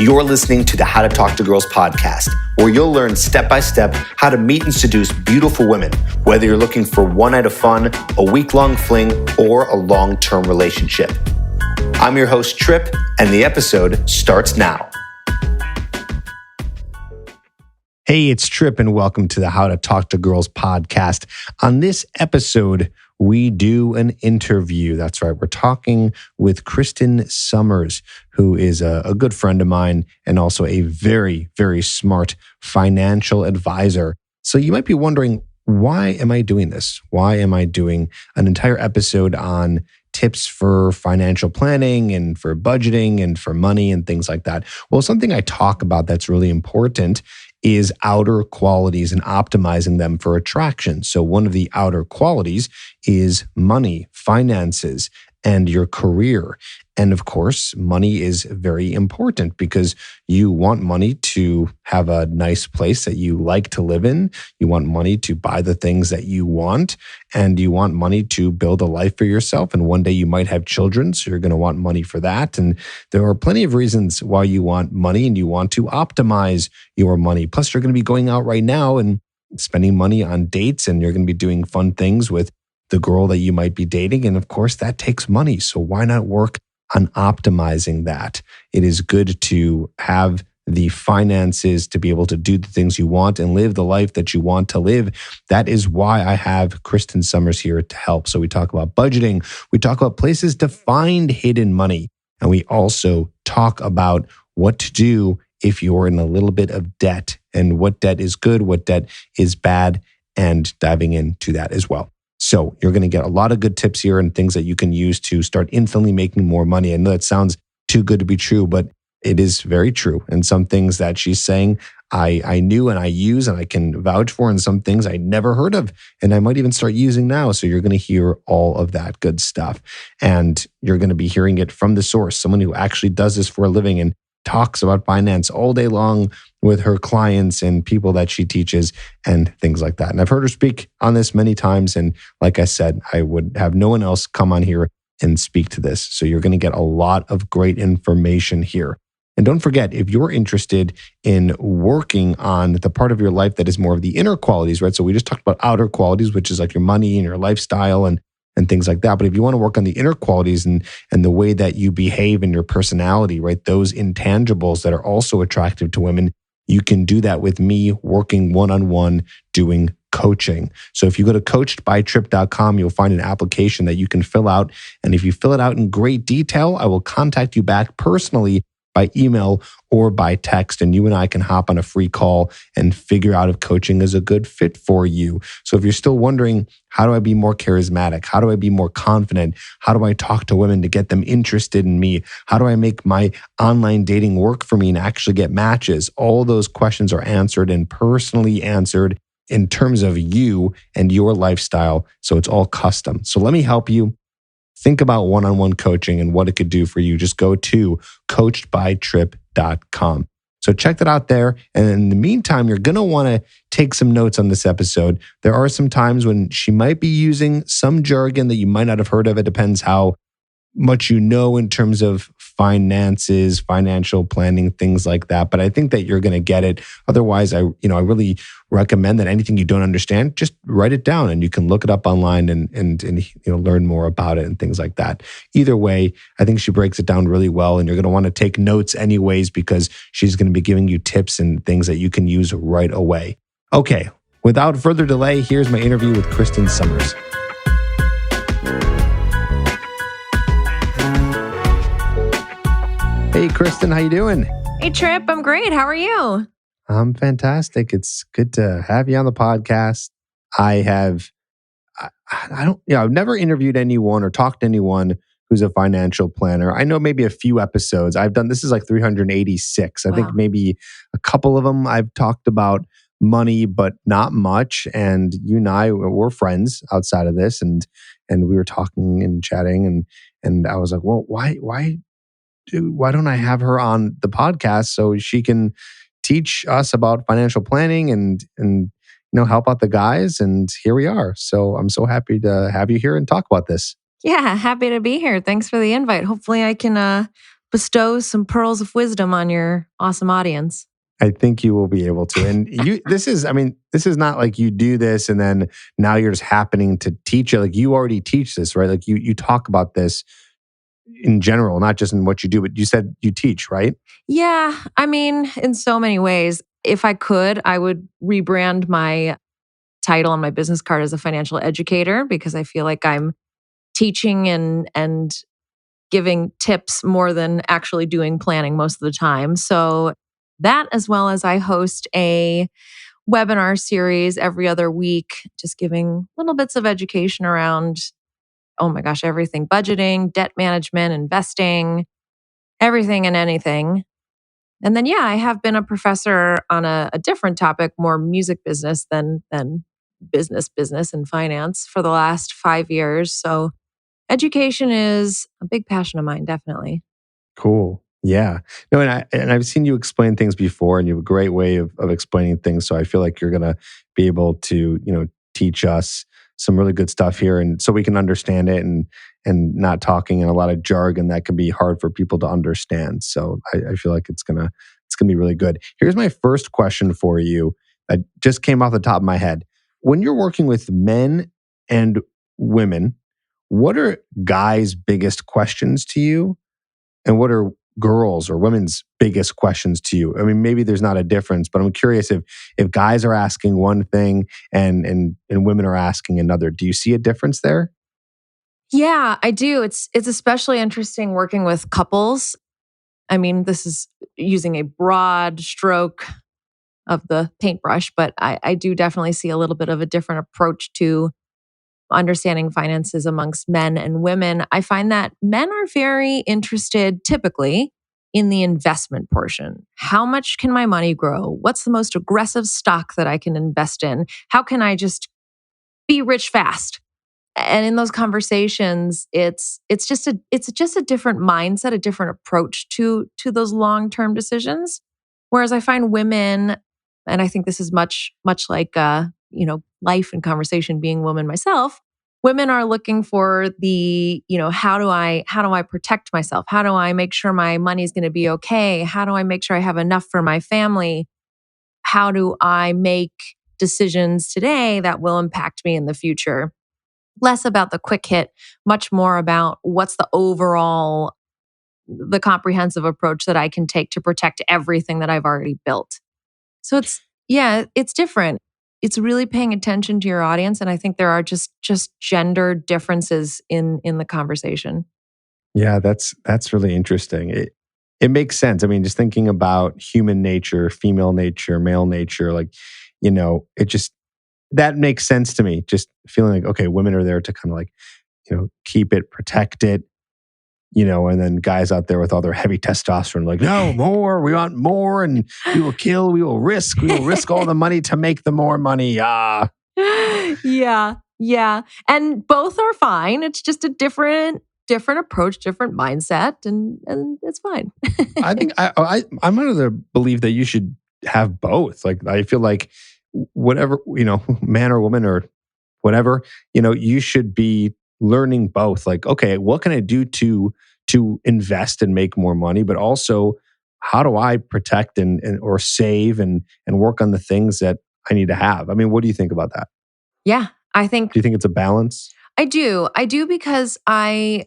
You're listening to the How to Talk to Girls podcast, where you'll learn step-by-step how to meet and seduce beautiful women, whether you're looking for one night of fun, a week-long fling, or a long-term relationship. I'm your host, Trip, and the episode starts now. Hey, it's Trip, and welcome to the How to Talk to Girls podcast. On this episode, we do an interview. That's right. We're talking with Kristen Summers, who is a good friend of mine and also a very, very smart financial advisor. So you might be wondering, why am I doing this? Why am I doing an entire episode on tips for financial planning and for budgeting and for money and things like that? Well, something I talk about that's really important is outer qualities and optimizing them for attraction. So one of the outer qualities is money, finances, and your career. And of course, money is very important because you want money to have a nice place that you like to live in. You want money to buy the things that you want, and you want money to build a life for yourself. And one day you might have children, so you're going to want money for that. And there are plenty of reasons why you want money and you want to optimize your money. Plus, you're going to be going out right now and spending money on dates, and you're going to be doing fun things with the girl that you might be dating. And of course, that takes money. So why not work on optimizing that? It is good to have the finances to be able to do the things you want and live the life that you want to live. That is why I have Kristen Summers here to help. So we talk about budgeting, we talk about places to find hidden money, and we also talk about what to do if you're in a little bit of debt and what debt is good, what debt is bad, and diving into that as well. So you're going to get a lot of good tips here and things that you can use to start instantly making more money. I know that sounds too good to be true, but it is very true. And some things that she's saying I knew and I use and I can vouch for, and some things I never heard of and I might even start using now. So you're going to hear all of that good stuff. And you're going to be hearing it from the source, someone who actually does this for a living and talks about finance all day long with her clients and people that she teaches and things like that. And I've heard her speak on this many times. And like I said, I would have no one else come on here and speak to this. So you're going to get a lot of great information here. And don't forget, if you're interested in working on the part of your life that is more of the inner qualities, right? So we just talked about outer qualities, which is like your money and your lifestyle and things like that. But if you want to work on the inner qualities and the way that you behave and your personality, right? Those intangibles that are also attractive to women, you can do that with me working one-on-one doing coaching. So if you go to coachedbytrip.com, you'll find an application that you can fill out. And if you fill it out in great detail, I will contact you back personally by email or by text, and you and I can hop on a free call and figure out if coaching is a good fit for you. So if you're still wondering, how do I be more charismatic? How do I be more confident? How do I talk to women to get them interested in me? How do I make my online dating work for me and actually get matches? All those questions are answered and personally answered in terms of you and your lifestyle. So it's all custom. So let me help you. Think about one-on-one coaching and what it could do for you. Just go to coachedbytrip.com. So check that out there. And in the meantime, you're going to want to take some notes on this episode. There are some times when she might be using some jargon that you might not have heard of. It depends how much you know in terms of finances, financial planning, things like that. But I think that you're going to get it. Otherwise, I really recommend that anything you don't understand, just write it down and you can look it up online and learn more about it and things like that. Either way, I think she breaks it down really well, and you're going to want to take notes anyways because she's going to be giving you tips and things that you can use right away. Okay, without further delay, here's my interview with Kristen Summers. Hey, Kristen, how you doing? Hey, Trip, I'm great. How are you? I'm fantastic. It's good to have you on the podcast. I've never interviewed anyone or talked to anyone who's a financial planner. I know maybe a few episodes I've done. This is like 386. I think maybe a couple of them I've talked about money, but not much. And you and I were friends outside of this, and we were talking and chatting, and I was like, well, why don't I have her on the podcast so she can teach us about financial planning and help out the guys? And here we are. So I'm so happy to have you here and talk about this. Yeah, happy to be here. Thanks for the invite. Hopefully I can bestow some pearls of wisdom on your awesome audience. I think you will be able to. And this is not like you do this and then now you're just happening to teach it. Like you already teach this, right? Like you talk about this in general, not just in what you do, but you said you teach, right? Yeah, I mean, in so many ways, if I could, I would rebrand my title on my business card as a financial educator because I feel like I'm teaching and giving tips more than actually doing planning most of the time. So that as well as I host a webinar series every other week, just giving little bits of education around, oh my gosh, everything budgeting, debt management, investing, everything and anything. And then, yeah, I have been a professor on a different topic, more music business than business and finance for the last 5 years. So education is a big passion of mine, definitely. Cool. Yeah. No, and I've seen you explain things before, and you have a great way of explaining things. So I feel like you're gonna be able to, teach us some really good stuff here, and so we can understand it, and not talking in a lot of jargon that can be hard for people to understand. So I feel like it's gonna be really good. Here's my first question for you that just came off the top of my head. When you're working with men and women, what are guys' biggest questions to you? And what are girls or women's biggest questions to you? I mean, maybe there's not a difference, but I'm curious if guys are asking one thing and women are asking another. Do you see a difference there? Yeah, I do. It's especially interesting working with couples. I mean, this is using a broad stroke of the paintbrush, but I do definitely see a little bit of a different approach to understanding finances amongst men and women. I find that men are very interested typically in the investment portion. How much can my money grow? What's the most aggressive stock that I can invest in? How can I just be rich fast? And in those conversations, it's just a different mindset, a different approach to those long-term decisions. Whereas I find women, and I think this is much like life and conversation being woman myself, women are looking for the, how do I protect myself? How do I make sure my money's going to be okay? How do I make sure I have enough for my family? How do I make decisions today that will impact me in the future? Less about the quick hit, much more about what's the comprehensive approach that I can take to protect everything that I've already built. So yeah, it's different. It's really paying attention to your audience. And I think there are just gender differences in the conversation. Yeah, that's really interesting. It makes sense. I mean, just thinking about human nature, female nature, male nature, like, it just that makes sense to me. Just feeling like, okay, women are there to kind of like, keep it, protect it, and then guys out there with all their heavy testosterone, like, no, more, we want more, and we will risk all the money to make the more money. Ah, Yeah, yeah. And both are fine. It's just a different approach, different mindset, and it's fine. I think I'm under the belief that you should have both. Like, I feel like whatever, man or woman or whatever, you should be learning both. Like, okay, what can I do to invest and make more money, but also how do I protect and or save and work on the things that I need to have? I mean, what do you think about that? Yeah, I think Do you think it's a balance? I do. I do because I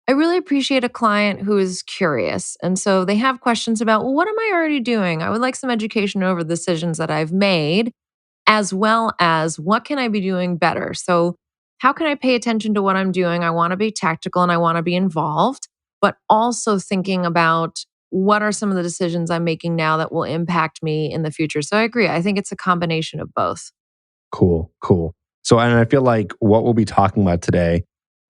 really appreciate a client who is curious. And so they have questions about, well, what am I already doing? I would like some education over the decisions that I've made, as well as what can I be doing better? So, how can I pay attention to what I'm doing? I want to be tactical and I want to be involved, but also thinking about what are some of the decisions I'm making now that will impact me in the future. So, I agree. I think it's a combination of both. Cool, cool. So, and I feel like what we'll be talking about today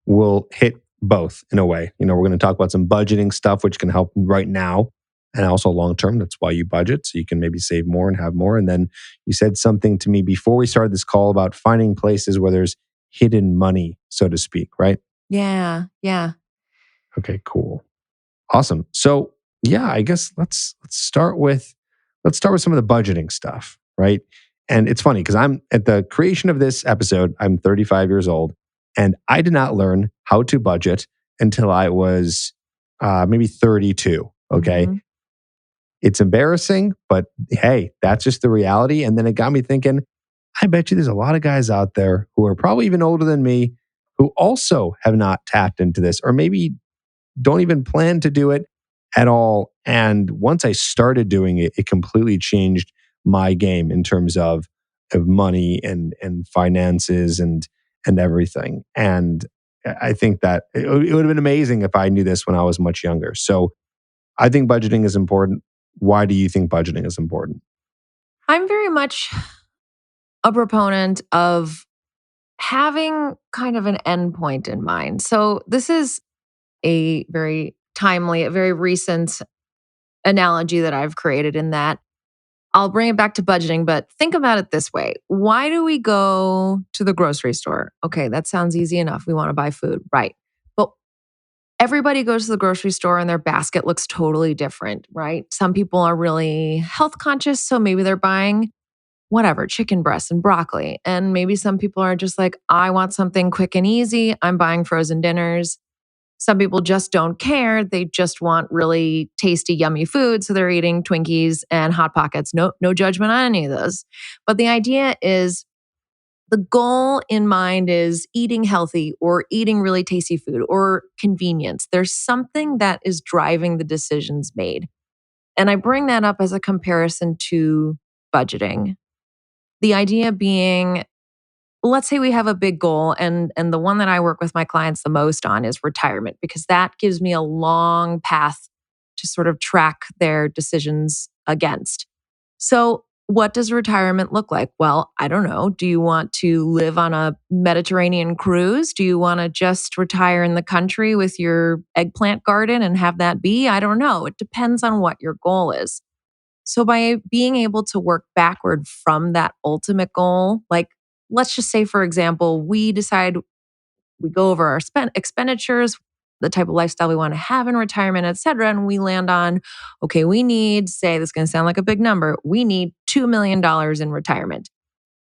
will hit both in a way. We're going to talk about some budgeting stuff, which can help right now and also long term. That's why you budget, so you can maybe save more and have more. And then you said something to me before we started this call about finding places where there's hidden money, so to speak, right? Yeah. Yeah. Okay, cool. Awesome. So, yeah, I guess let's start with some of the budgeting stuff, right? And it's funny because I'm at the creation of this episode, I'm 35 years old, and I did not learn how to budget until I was maybe 32. Okay. Mhm. It's embarrassing, but hey, that's just the reality. And then it got me thinking, I bet you there's a lot of guys out there who are probably even older than me who also have not tapped into this or maybe don't even plan to do it at all. And once I started doing it, it completely changed my game in terms of money and finances and everything. And I think that it would have been amazing if I knew this when I was much younger. So I think budgeting is important. Why do you think budgeting is important? I'm very much a proponent of having kind of an endpoint in mind. So this is a very timely, a very recent analogy that I've created in that I'll bring it back to budgeting, but think about it this way. Why do we go to the grocery store? Okay, that sounds easy enough. We want to buy food, right? But everybody goes to the grocery store and their basket looks totally different, right? Some people are really health conscious, so maybe they're buying whatever, chicken breasts and broccoli. And maybe some people are just like, I want something quick and easy. I'm buying frozen dinners. Some people just don't care. They just want really tasty, yummy food. So they're eating Twinkies and Hot Pockets. No judgment on any of those. But the idea is the goal in mind is eating healthy or eating really tasty food or convenience. There's something that is driving the decisions made. And I bring that up as a comparison to budgeting. The idea being, let's say we have a big goal and the one that I work with my clients the most on is retirement because that gives me a long path to sort of track their decisions against. So, what does retirement look like? Well, I don't know. Do you want to live on a Mediterranean cruise? Do you want to just retire in the country with your eggplant garden and have that be? I don't know. It depends on what your goal is. So, by being able to work backward from that ultimate goal, like let's just say, for example, we decide we go over our expenditures, the type of lifestyle we want to have in retirement, et cetera. And we land on, okay, we need, say, this is going to sound like a big number, we need $2 million in retirement.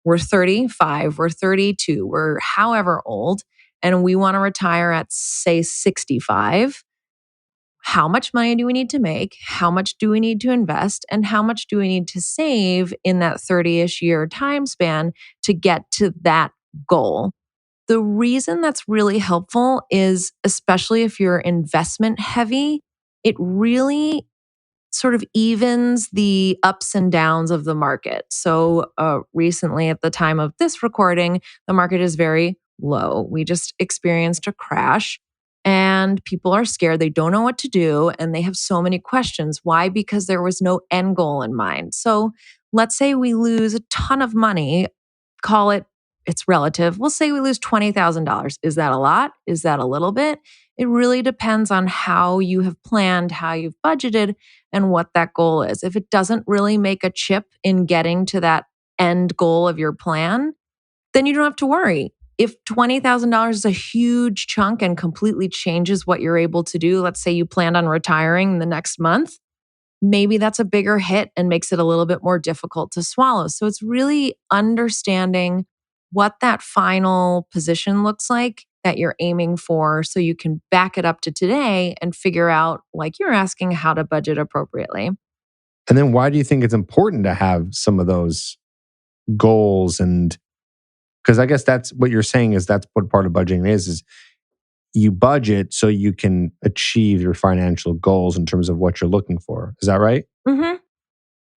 We're 35, we're 32, we're however old, and we want to retire at, say, 65. How much money do we need to make? How much do we need to invest? And how much do we need to save in that 30-ish year time span to get to that goal? The reason that's really helpful is, especially if you're investment heavy, it really sort of evens the ups and downs of the market. So, recently, at the time of this recording, the market is very low. We just experienced a crash and people are scared. They don't know what to do and they have so many questions. Why? Because there was no end goal in mind. So, let's say we lose a ton of money, call it, it's relative. We'll say we lose $20,000. Is that a lot? Is that a little bit? It really depends on how you have planned, how you've budgeted, and what that goal is. If it doesn't really make a chip in getting to that end goal of your plan, then you don't have to worry. If $20,000 is a huge chunk and completely changes what you're able to do, let's say you planned on retiring the next month, maybe that's a bigger hit and makes it a little bit more difficult to swallow. So it's really understanding what that final position looks like that you're aiming for so you can back it up to today and figure out, like you're asking, how to budget appropriately. And then why do you think it's important to have some of those goals? And because I guess that's what you're saying is that's what part of budgeting is you budget so you can achieve your financial goals in terms of what you're looking for. Is that right? Mm-hmm.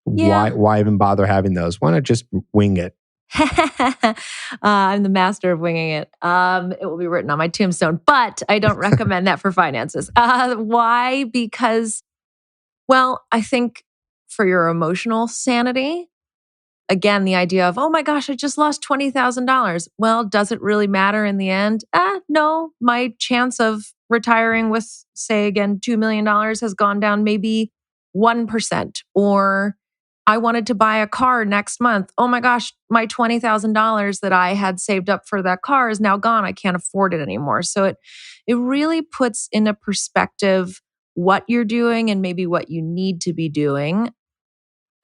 Why Yeah. why even bother having those? Why not just wing it? I'm the master of winging it. It will be written on my tombstone, but I don't recommend that for finances. Why? Because, well, I think for your emotional sanity, again, the idea of, oh my gosh, I just lost $20,000. Well, does it really matter in the end? No, my chance of retiring with, say, again, $2 million has gone down maybe 1%. Or I wanted to buy a car next month. Oh my gosh, my $20,000 that I had saved up for that car is now gone. I can't afford it anymore. So it really puts into perspective what you're doing and maybe what you need to be doing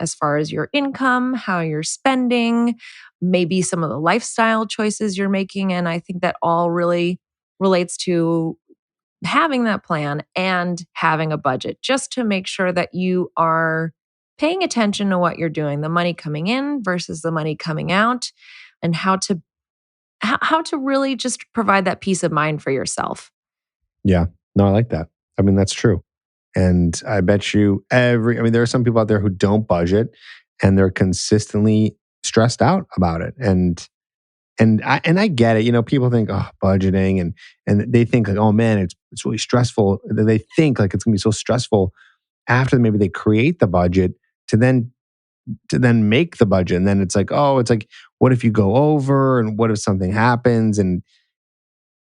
as far as your income, how you're spending, maybe some of the lifestyle choices you're making. And I think that all really relates to having that plan and having a budget just to make sure that you are paying attention to what you're doing, the money coming in versus the money coming out, and how to really just provide that peace of mind for yourself. Yeah. No, I like that. I mean, that's true. And I bet you there are some people out there who don't budget and they're consistently stressed out about it. And I get it. People think, oh, budgeting, and they think like, oh man, it's really stressful. They think like it's gonna be so stressful after maybe they create the budget to then make the budget. And then it's like, what if you go over and what if something happens? And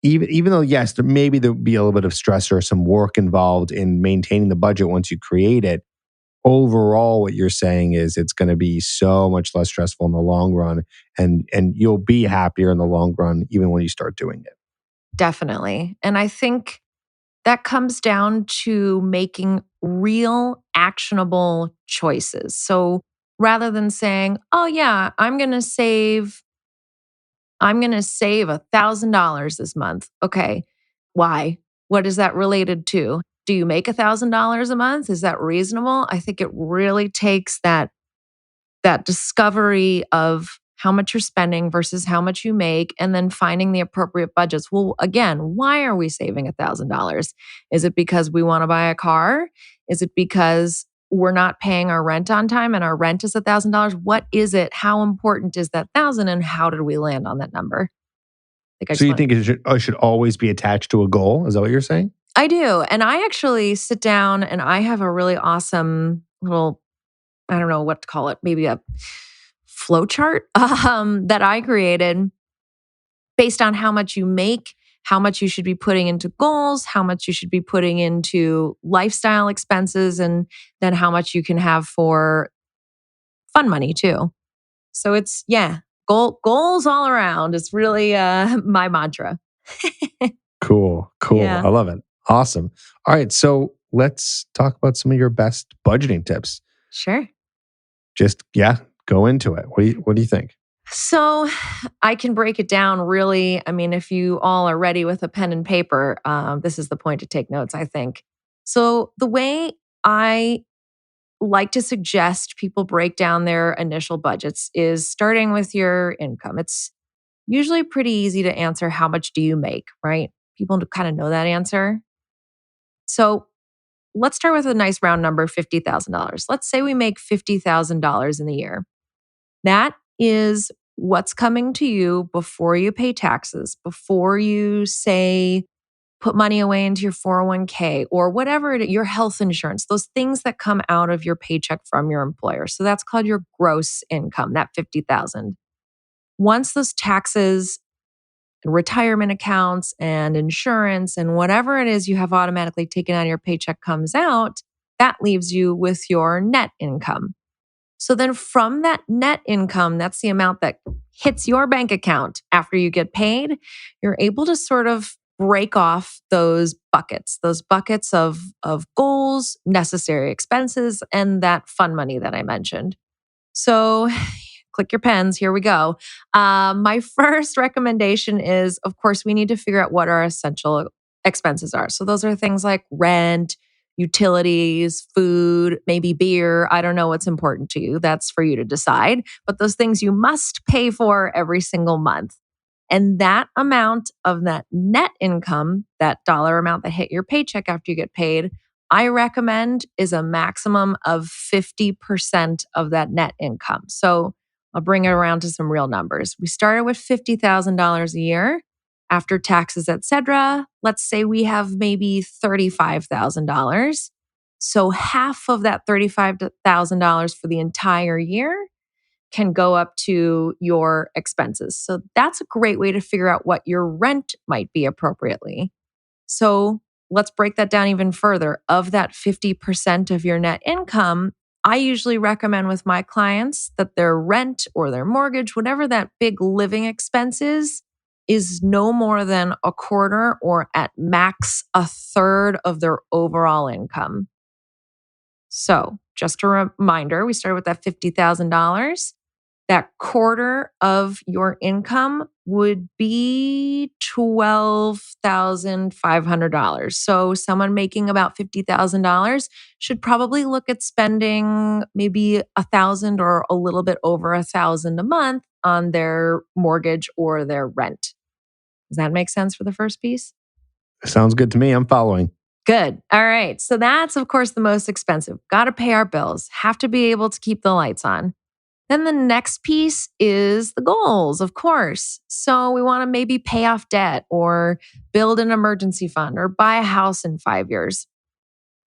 even though yes, there'll be a little bit of stress or some work involved in maintaining the budget once you create it, overall what you're saying is it's going to be so much less stressful in the long run, and you'll be happier in the long run even when you start doing it. Definitely. And I think that comes down to making real actionable choices. So rather than saying, "Oh yeah, I'm going to save $1,000 this month." Okay. Why? What is that related to? Do you make $1,000 a month? Is that reasonable? I think it really takes that discovery of how much you're spending versus how much you make, and then finding the appropriate budgets. Well, again, why are we saving $1,000? Is it because we want to buy a car? Is it because we're not paying our rent on time and our rent is $1,000? What is it? How important is that thousand, and how did we land on that number? I think I So just you want think it should always be attached to a goal? Is that what you're saying? I do. And I actually sit down and I have a really awesome little, I don't know what to call it, maybe a flow chart that I created based on how much you make, how much you should be putting into goals, how much you should be putting into lifestyle expenses, and then how much you can have for fun money too. So it's, yeah, goals all around. It's really my mantra. Cool. Cool. Yeah, I love it. Awesome. All right. So let's talk about some of your best budgeting tips. sure. Just, yeah, go into it. What do you think? So I can break it down really. I mean, if you all are ready with a pen and paper, this is the point to take notes, I think. So the way I like to suggest people break down their initial budgets is starting with your income. It's usually pretty easy to answer how much do you make, right? People kind of know that answer. So let's start with a nice round number, $50,000. Let's say we make $50,000 in a year. That is what's coming to you before you pay taxes, before you say put money away into your 401k or whatever your health insurance, those things that come out of your paycheck from your employer. So that's called your gross income, that 50,000. Once those taxes and retirement accounts and insurance and whatever it is you have automatically taken out of your paycheck comes out, that leaves you with your net income. So then from that net income, that's the amount that hits your bank account after you get paid, you're able to sort of break off those buckets of goals, necessary expenses, and that fun money that I mentioned. So click your pens. Here we go. My first recommendation is, of course, we need to figure out what our essential expenses are. So those are things like rent, utilities, food, maybe beer. I don't know what's important to you. That's for you to decide. But those things you must pay for every single month. And that amount of that net income, that dollar amount that hit your paycheck after you get paid, I recommend is a maximum of 50% of that net income. So I'll bring it around to some real numbers. We started with $50,000 a year after taxes, etc. Let's say we have maybe $35,000. So half of that $35,000 for the entire year can go up to your expenses. So that's a great way to figure out what your rent might be appropriately. So let's break that down even further. Of that 50% of your net income, I usually recommend with my clients that their rent or their mortgage, whatever that big living expense is no more than a quarter or at max a third of their overall income. So just a reminder, we started with that $50,000. that quarter of your income would be $12,500. So someone making about $50,000 should probably look at spending maybe 1,000 or a little bit over 1,000 a month on their mortgage or their rent. Does that make sense for the first piece? Sounds good to me. I'm following. Good. All right. So that's, of course, the most expensive. Got to pay our bills, have to be able to keep the lights on. Then the next piece is the goals, of course. So we want to maybe pay off debt or build an emergency fund or buy a house in 5 years.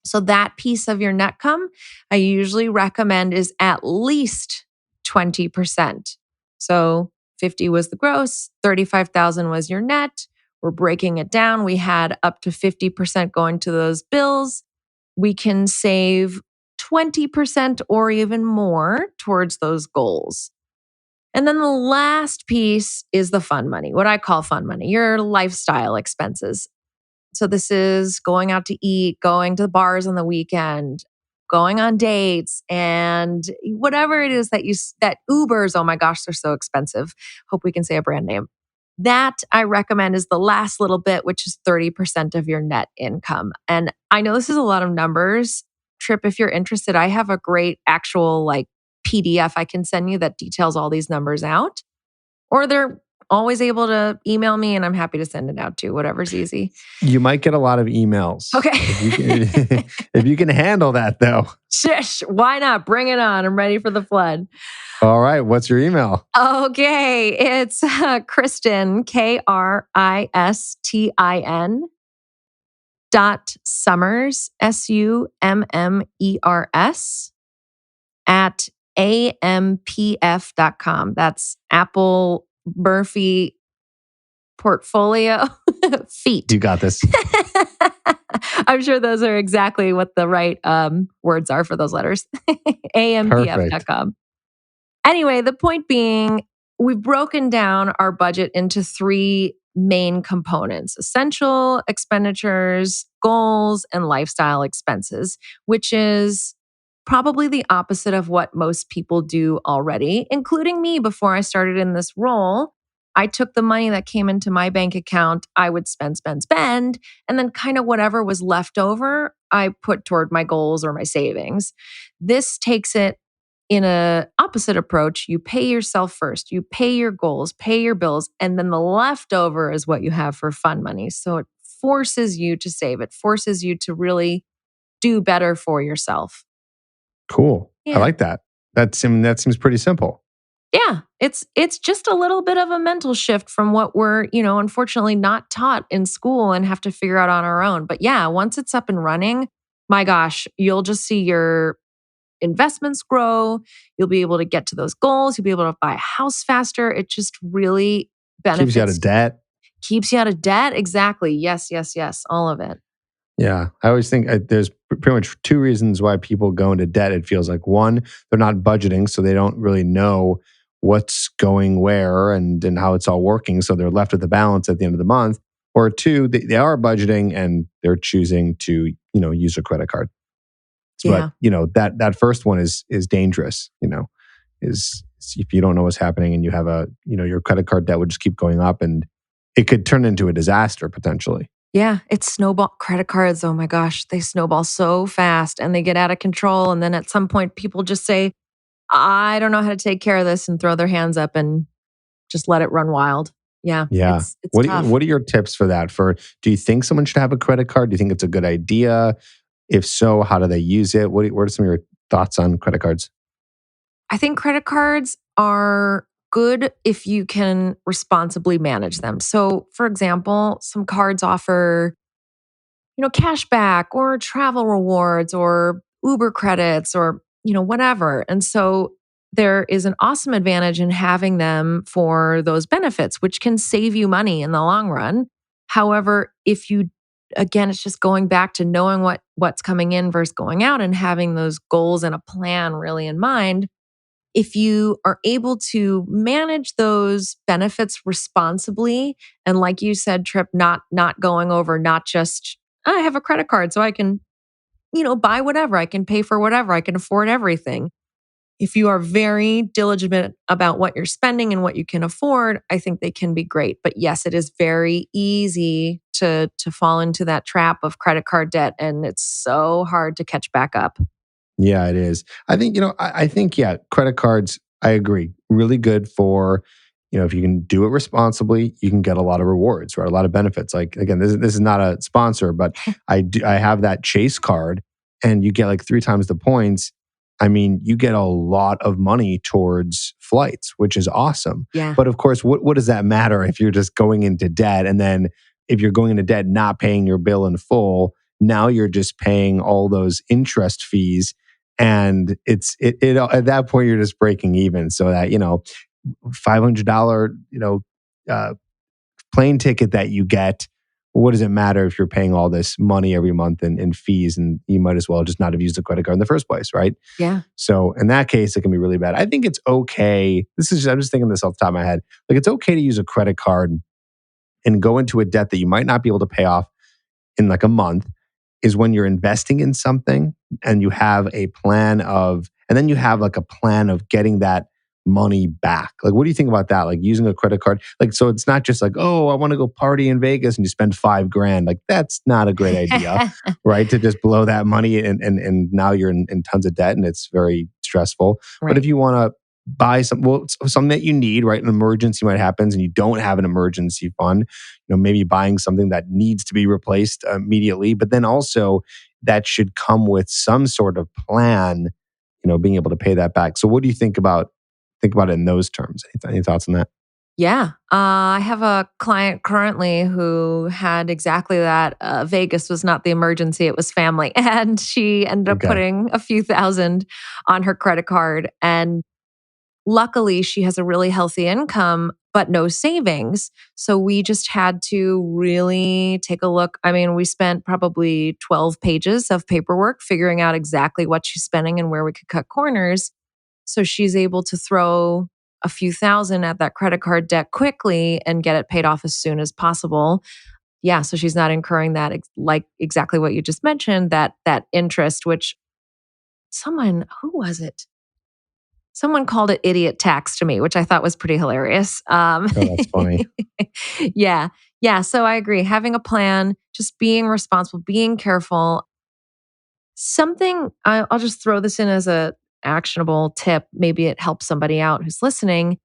So that piece of your net come, I usually recommend is at least 20%. So 50 was the gross, 35,000 was your net. We're breaking it down. We had up to 50% going to those bills. We can save 20% or even more towards those goals. And then the last piece is the fun money, what I call fun money, your lifestyle expenses. So this is going out to eat, going to the bars on the weekend, going on dates, and whatever it is that Ubers, oh my gosh, they're so expensive. Hope we can say a brand name. That I recommend is the last little bit, which is 30% of your net income. And I know this is a lot of numbers. Trip, if you're interested, I have a great actual PDF I can send you that details all these numbers out. Or they're always able to email me and I'm happy to send it out too, whatever's easy. You might get a lot of emails. Okay. If you can handle that, though. Shush, why not? Bring it on. I'm ready for the flood. All right. What's your email? Okay. It's Kristin, Kristin .Summers, SUMMERS at ampf.com. That's Apple Murphy Portfolio Feet. You got this. I'm sure those are exactly what the right words are for those letters. ampf.com. Anyway, the point being, we've broken down our budget into three main components: essential expenditures, goals, and lifestyle expenses, which is probably the opposite of what most people do already, including me before I started in this role. I took the money that came into my bank account, I would spend, and then kind of whatever was left over, I put toward my goals or my savings. This takes it in a opposite approach. You pay yourself first, you pay your goals, pay your bills, and then the leftover is what you have for fun money. So it forces you to save. It forces you to really do better for yourself. Cool. Yeah. I like that. That seems pretty simple. Yeah, it's just a little bit of a mental shift from what we're, unfortunately not taught in school and have to figure out on our own. But yeah, once it's up and running, my gosh, you'll just see your investments grow. You'll be able to get to those goals. You'll be able to buy a house faster. It just really benefits. Keeps you out of debt. Keeps you out of debt. Exactly. Yes, yes, yes. All of it. Yeah. I always think there's pretty much two reasons why people go into debt. It feels like one, they're not budgeting, so they don't really know what's going where and how it's all working. So they're left with the balance at the end of the month. Or two, they are budgeting and they're choosing to, use a credit card. Yeah. But, that first one is dangerous, is if you don't know what's happening and you have your credit card debt would just keep going up and it could turn into a disaster potentially. Yeah, it's snowball credit cards. Oh my gosh, they snowball so fast and they get out of control. And then at some point, people just say, I don't know how to take care of this, and throw their hands up and just let it run wild. Yeah. Yeah. It's What are your tips for that? Do you think someone should have a credit card? Do you think it's a good idea? If so, how do they use it? What are some of your thoughts on credit cards? I think credit cards are good if you can responsibly manage them. So, for example, some cards offer, cash back or travel rewards or Uber credits or, whatever. And so there is an awesome advantage in having them for those benefits, which can save you money in the long run. However, again, it's just going back to knowing what's coming in versus going out and having those goals and a plan really in mind. If you are able to manage those benefits responsibly, and like you said, Trip, not going over, not just, I have a credit card so I can, buy whatever, I can pay for whatever, I can afford everything. If you are very diligent about what you're spending and what you can afford, I think they can be great. But yes, it is very easy to fall into that trap of credit card debt, and it's so hard to catch back up. Yeah, it is. I think, I think, yeah, credit cards, I agree. Really good for, if you can do it responsibly, you can get a lot of rewards, right? A lot of benefits. Like, again, this is not a sponsor, but I have that Chase card and you get like 3 times the points. I mean, you get a lot of money towards flights, which is awesome. Yeah. But of course, what does that matter if you're just going into debt, and then if you're going into debt, not paying your bill in full, now you're just paying all those interest fees, and it at that point you're just breaking even. So that $500 uh, plane ticket that you get, what does it matter if you're paying all this money every month in fees, and you might as well just not have used a credit card in the first place, right? Yeah. So in that case, it can be really bad. I think it's okay. I'm just thinking this off the top of my head. Like, it's okay to use a credit card and go into a debt that you might not be able to pay off in like a month, is when you're investing in something and you have a plan of, and then you have like a plan of getting that money back. Like, what do you think about that? Like, using a credit card, like, so it's not just like, oh, I want to go party in Vegas and you spend 5 grand. Like, that's not a great idea, right? To just blow that money and now you're in tons of debt and it's very stressful. But if Right. you want to buy something that you need, right? An emergency might happen and you don't have an emergency fund, maybe buying something that needs to be replaced immediately, but then also that should come with some sort of plan, being able to pay that back. So what do you think about it in those terms? Any thoughts on that? Yeah. I have a client currently who had exactly that. Vegas was not the emergency, it was family. And she ended up Okay. putting a few thousand on her credit card. And luckily, she has a really healthy income, but no savings. So we just had to really take a look. I mean, we spent probably 12 pages of paperwork figuring out exactly what she's spending and where we could cut corners. So she's able to throw a few thousand at that credit card debt quickly and get it paid off as soon as possible. Yeah, so she's not incurring that like exactly what you just mentioned, that interest, which who was it? Someone called it idiot tax to me, which I thought was pretty hilarious. Oh, that's funny. Yeah. Yeah. So I agree. Having a plan, just being responsible, being careful. I'll just throw this in as a actionable tip. Maybe it helps somebody out who's listening.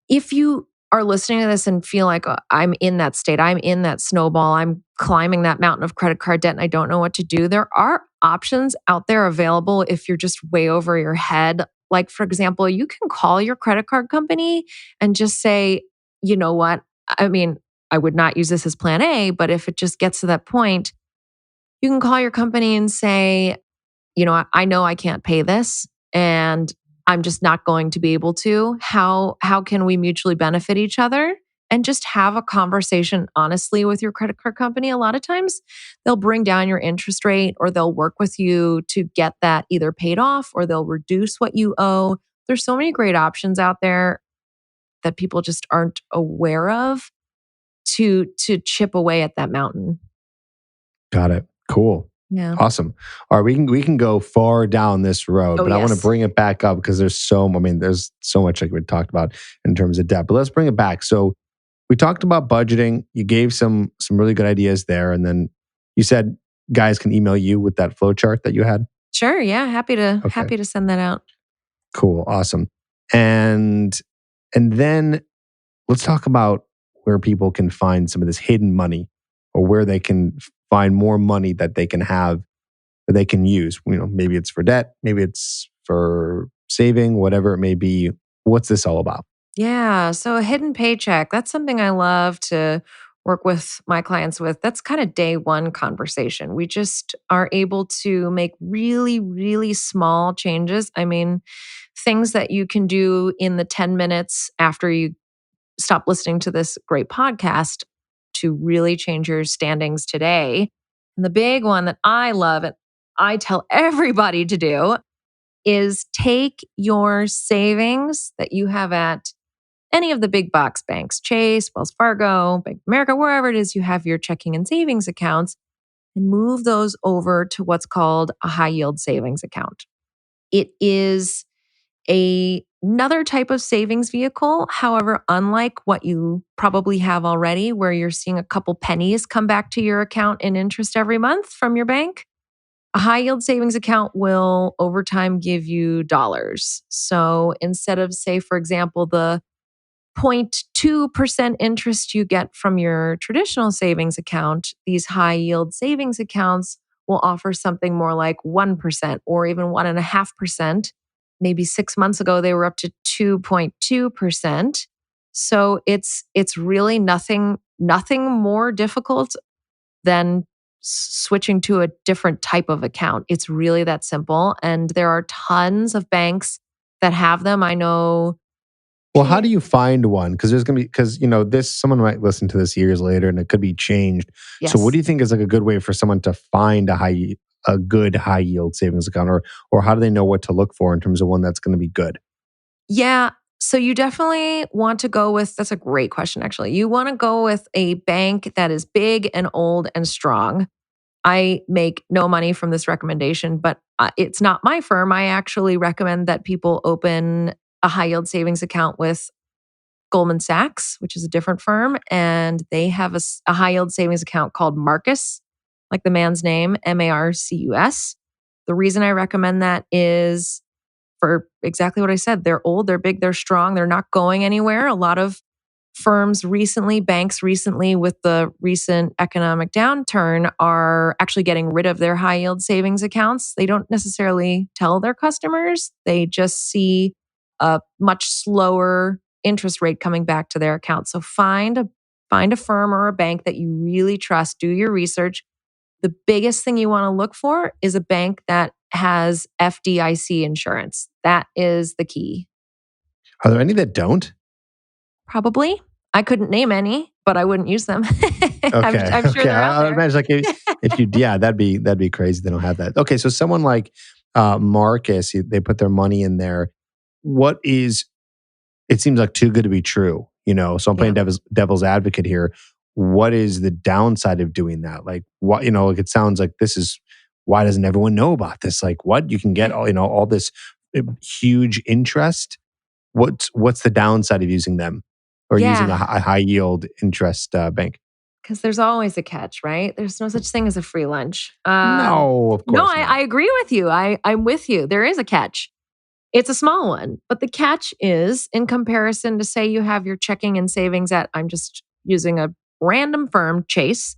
If you are listening to this and feel like, I'm in that state, I'm in that snowball, I'm climbing that mountain of credit card debt and I don't know what to do, there are options out there available if you're just way over your head. Like, for example, you can call your credit card company and just say, you know what? I mean, I would not use this as plan A, but if it just gets to that point, you can call your company and say, I know I can't pay this and I'm just not going to be able to. How can we mutually benefit each other? And just have a conversation honestly with your credit card company. A lot of times they'll bring down your interest rate or they'll work with you to get that either paid off or they'll reduce what you owe. There's so many great options out there that people just aren't aware of to chip away at that mountain. Got it. Cool. Yeah. Awesome. All right, we can go far down this road, Oh, but I want to yes. bring it back up because there's so much like we talked about in terms of debt. But let's bring it back. So we talked about budgeting. You gave some really good ideas there, and then you said guys can email you with that flow chart that you had. Sure. Yeah. Happy to Okay. happy to send that out. Cool. Awesome. And then let's talk about where people can find some of this hidden money, or where they can find more money that they can have, that they can use. Maybe it's for debt, maybe it's for saving, whatever it may be. What's this all about? Yeah. So a hidden paycheck, that's something I love to work with my clients with. That's kind of day one conversation. We just are able to make really, really small changes. I mean, things that you can do in the 10 minutes after you stop listening to this great podcast to really change your standings today. And the big one that I love and I tell everybody to do is take your savings that you have at any of the big box banks, Chase, Wells Fargo, Bank of America, wherever it is you have your checking and savings accounts, and move those over to what's called a high yield savings account. It is Another type of savings vehicle, however, unlike what you probably have already, where you're seeing a couple pennies come back to your account in interest every month from your bank, a high yield savings account will over time give you dollars. So instead of, say, for example, the 0.2% interest you get from your traditional savings account, these high yield savings accounts will offer something more like 1% or even 1.5%. Maybe 6 months ago, they were up to 2.2%. So it's really nothing more difficult than switching to a different type of account. It's really that simple. And there are tons of banks that have them. I know. Well, how do you find one? Because there's gonna be because this someone might listen to this years later and it could be changed. So, what Yes. do you think is like a good way for someone to find a good high yield savings account, or how do they know what to look for in terms of one that's going to be good? Yeah. So you definitely want to go with, that's a great question, actually. You want to go with a bank that is big and old and strong. I make no money from this recommendation, but it's not my firm. I actually recommend that people open a high yield savings account with Goldman Sachs, which is a different firm. And they have a high yield savings account called Marcus, like the man's name, Marcus. The reason I recommend that is for exactly what I said. They're old, they're big, they're strong, they're not going anywhere. A lot of banks recently, with the recent economic downturn, are actually getting rid of their high yield savings accounts. They don't necessarily tell their customers, they just see a much slower interest rate coming back to their account. So find a firm or a bank that you really trust, do your research. The biggest thing you want to look for is a bank that has FDIC insurance. That is the key. Are there any that don't? Probably. I couldn't name any, but I wouldn't use them. Okay, I'm sure okay. they're out I would there. imagine like if you, yeah, that'd be crazy. They don't have that. Okay, so someone like Marcus, they put their money in there. What is? It seems like too good to be true. So I'm Yeah. playing devil's advocate here. What is the downside of doing that? Like, what like it sounds like this is why doesn't everyone know about this? Like, what you can get all this huge interest. What's the downside of using them or using Yeah. a high yield interest bank? Because there's always a catch, right? There's no such thing as a free lunch. No, of No, course I not. agree with you. I'm with you. There is a catch. It's a small one, but the catch is in comparison to, say, you have your checking and savings at, I'm just using a random firm, Chase.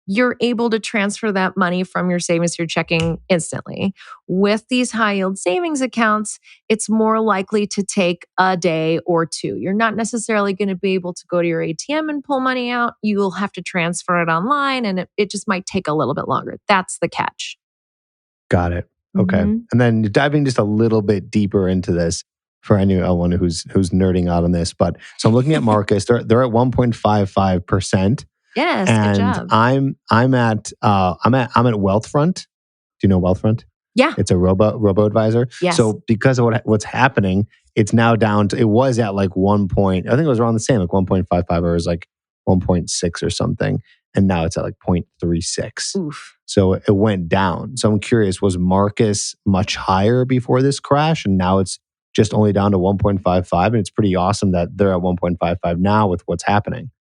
You're able to transfer that money from your savings to your checking instantly. With these high yield savings accounts, it's more likely to take a day or two. You're not necessarily going to be able to go to your ATM and pull money out. You will have to transfer it online, and it just might take a little bit longer. That's the catch. Got it. Okay. Mhm. And then diving just a little bit deeper into this for anyone who's nerding out on this. But so I'm looking at Marcus. They're at 1.55%. Yes, good And job. I'm at Wealthfront. Do you know Wealthfront? Yeah. It's a robo advisor. Yes. So because of what's happening, it's now down to, it was at like I think it was around the same, like 1.55, or it was like 1.6 or something. And now it's at like 0.36. Oof. So it went down. So I'm curious, was Marcus much higher before this crash? And now it's just only down to 1.55. And it's pretty awesome that they're at 1.55 now with what's happening.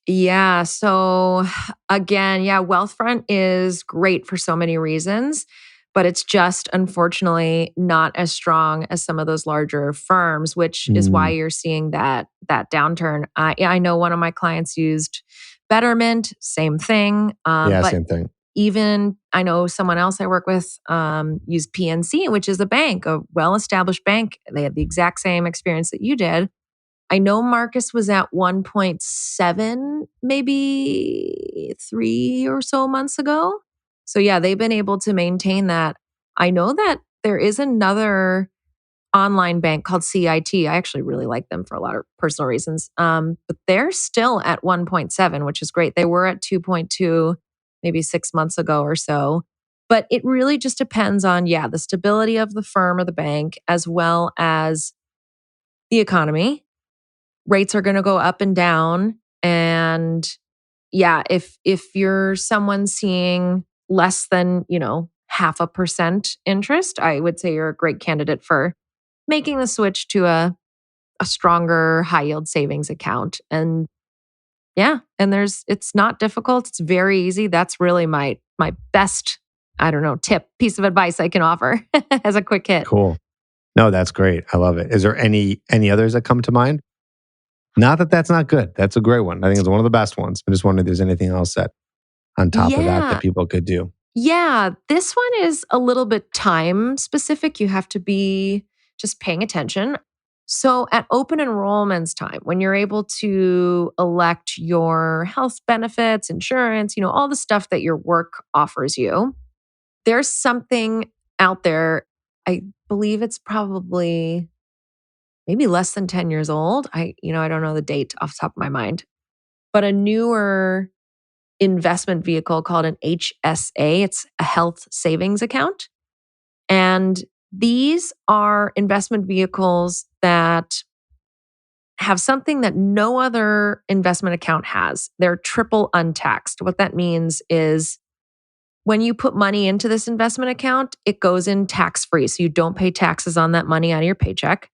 Yeah. So again, yeah, Wealthfront is great for so many reasons, but it's just unfortunately not as strong as some of those larger firms, which is why Mm, you're seeing that downturn. I know one of my clients used Betterment, same thing. yeah, But same thing. even I know someone else I work with used PNC, which is a bank, a well-established bank. They had the exact same experience that you did. I know Marcus was at 1.7, maybe 3 or so months ago. So, yeah, they've been able to maintain that. I know that there is another online bank called CIT. I actually really like them for a lot of personal reasons. But they're still at 1.7, which is great. They were at 2.2 maybe 6 months ago or so. But it really just depends on, yeah, the stability of the firm or the bank, as well as the economy. Rates are going to go up and down, and yeah, if you're someone seeing less than 0.5% interest, I would say you're a great candidate for making the switch to a stronger high yield savings account. And yeah, and it's not difficult. It's very easy. That's really my best, I don't know, tip, piece of advice I can offer as a quick hit. Cool. No, that's great. I love it. Is there any others that come to mind? Not that that's not good. That's a great one. I think it's one of the best ones. I just wondering if there's anything else that on top of that Yeah. people could do. Yeah, this one is a little bit time specific. You have to be just paying attention. So, at open enrollment's time, when you're able to elect your health benefits, insurance, all the stuff that your work offers you, there's something out there. I believe it's probably maybe less than 10 years old. I don't know the date off the top of my mind, but a newer investment vehicle called an HSA. It's a health savings account. And these are investment vehicles that have something that no other investment account has. They're triple untaxed. What that means is when you put money into this investment account, it goes in tax free. So you don't pay taxes on that money out of your paycheck.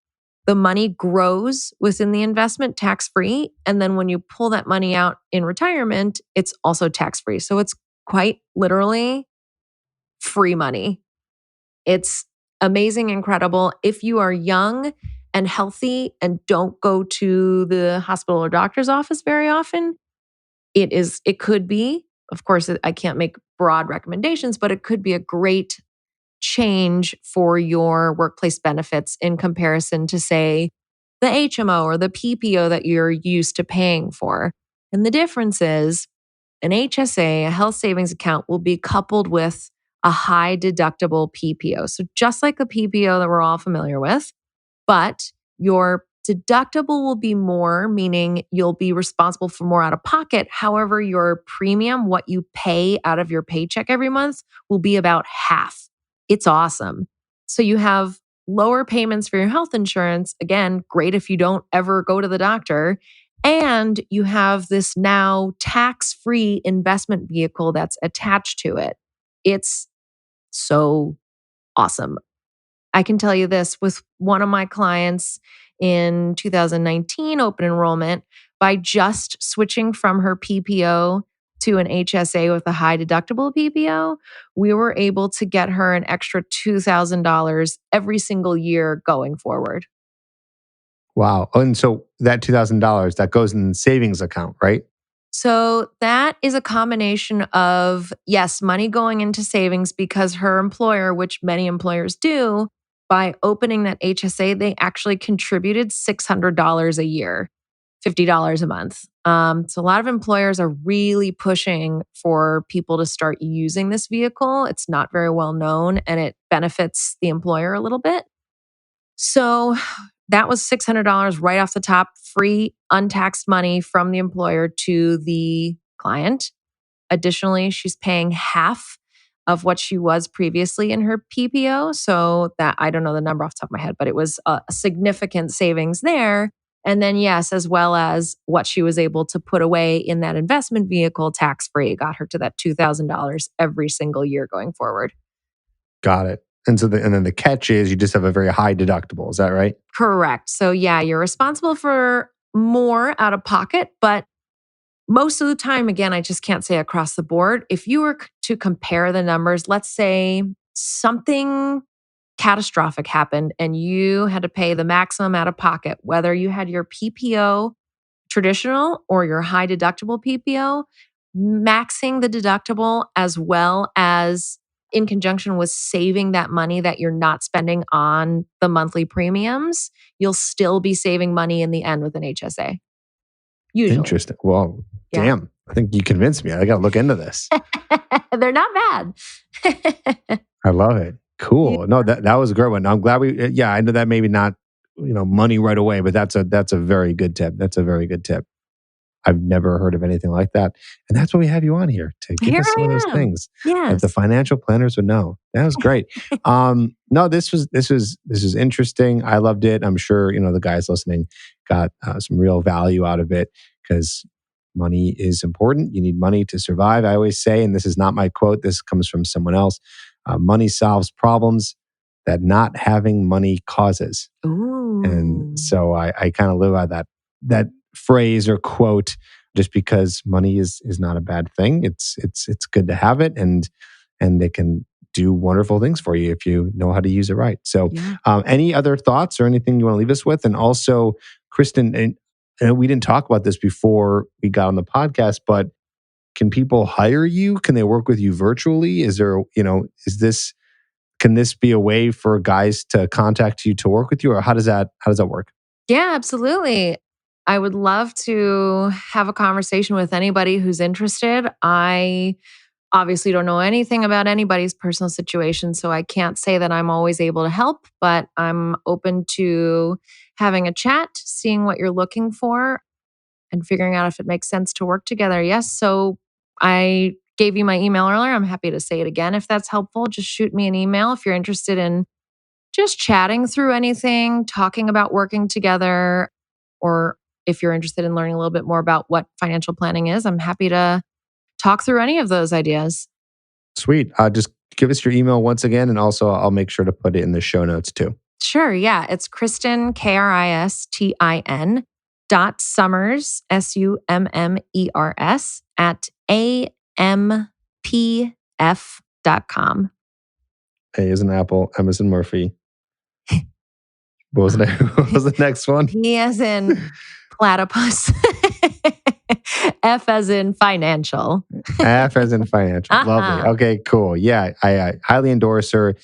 The money grows within the investment tax free. And then when you pull that money out in retirement, it's also tax free. So it's quite literally free money. It's amazing, incredible. If you are young and healthy and don't go to the hospital or doctor's office very often, it could be, of course, I can't make broad recommendations, but it could be a great change for your workplace benefits in comparison to, say, the HMO or the PPO that you're used to paying for. And the difference is an HSA, a health savings account, will be coupled with a high deductible PPO. So just like the PPO that we're all familiar with, but your deductible will be more, meaning you'll be responsible for more out of pocket. However, your premium, what you pay out of your paycheck every month, will be about half. It's awesome. So you have lower payments for your health insurance. Again, great if you don't ever go to the doctor. And you have this now tax free investment vehicle that's attached to it. It's so awesome. I can tell you this with one of my clients in 2019 open enrollment, by just switching from her PPO to an HSA with a high deductible PPO, we were able to get her an extra $2,000 every single year going forward. Wow. And so that $2,000 that goes in the savings account, right? So that is a combination of, yes, money going into savings because her employer, which many employers do, by opening that HSA, they actually contributed $600 a year, $50 a month. So a lot of employers are really pushing for people to start using this vehicle. It's not very well known and it benefits the employer a little bit. So that was $600 right off the top, free, untaxed money from the employer to the client. Additionally, she's paying half of what she was previously in her PPO. So that, I don't know the number off the top of my head, but it was a significant savings there. And then, yes, as well as what she was able to put away in that investment vehicle tax free, got her to that $2,000 every single year going forward. Got it. And so and then the catch is you just have a very high deductible. Is that right? Correct. So, yeah, you're responsible for more out of pocket, but most of the time, again, I just can't say across the board. If you were to compare the numbers, let's say something catastrophic happened and you had to pay the maximum out of pocket, whether you had your PPO traditional or your high deductible PPO, maxing the deductible as well as in conjunction with saving that money that you're not spending on the monthly premiums, you'll still be saving money in the end with an HSA. Usually. Interesting. Well, Yeah. damn. I think you convinced me. I got to look into this. They're not bad. I love it. Yeah. Cool. No, that was a great one. I'm glad yeah, I know that maybe not, money right away, but that's a very good tip. That's a very good tip. I've never heard of anything like that. And that's why we have you on here to give Here us some of those I am. things that the Yes. financial planners would know. That was great. No, this was interesting. I loved it. I'm sure, the guys listening got some real value out of it because money is important. You need money to survive. I always say, and this is not my quote, this comes from someone else, money solves problems. that not having money causes. Ooh. And so I kind of live by that phrase or quote, just because money is not a bad thing. It's good to have it, and it can do wonderful things for you if you know how to use it right. So, Yeah. any other thoughts or anything you want to leave us with? And also, Kristen, and we didn't talk about this before we got on the podcast, but can people hire you? Can they work with you virtually? Is there, can this be a way for guys to contact you to work with you, or how does that work? Yeah, absolutely. I would love to have a conversation with anybody who's interested. I obviously don't know anything about anybody's personal situation, so I can't say that I'm always able to help, but I'm open to having a chat, seeing what you're looking for, and figuring out if it makes sense to work together. Yes. So I gave you my email earlier. I'm happy to say it again if that's helpful. Just shoot me an email if you're interested in just chatting through anything, talking about working together, or if you're interested in learning a little bit more about what financial planning is. I'm happy to talk through any of those ideas. Sweet. Just give us your email once again, and also I'll make sure to put it in the show notes too. Sure. Yeah. It's Kristen, Kristin, .Summers, SUMMERS, @AMPF.com. A is an apple, M is in Murphy. What was the next one? P as in platypus. F as in financial. F as in financial. Lovely. Okay, cool. Yeah, I highly endorse her.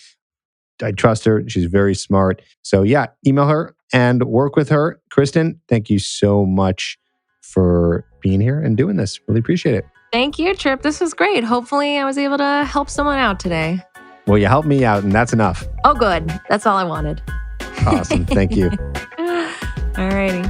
I trust her. She's very smart. So yeah, email her and work with her. Kristen, thank you so much for being here and doing this. Really appreciate it. Thank you, Trip. This was great. Hopefully I was able to help someone out today. Well, you helped me out, and that's enough. Oh, good. That's all I wanted. Awesome. Thank you. All righty.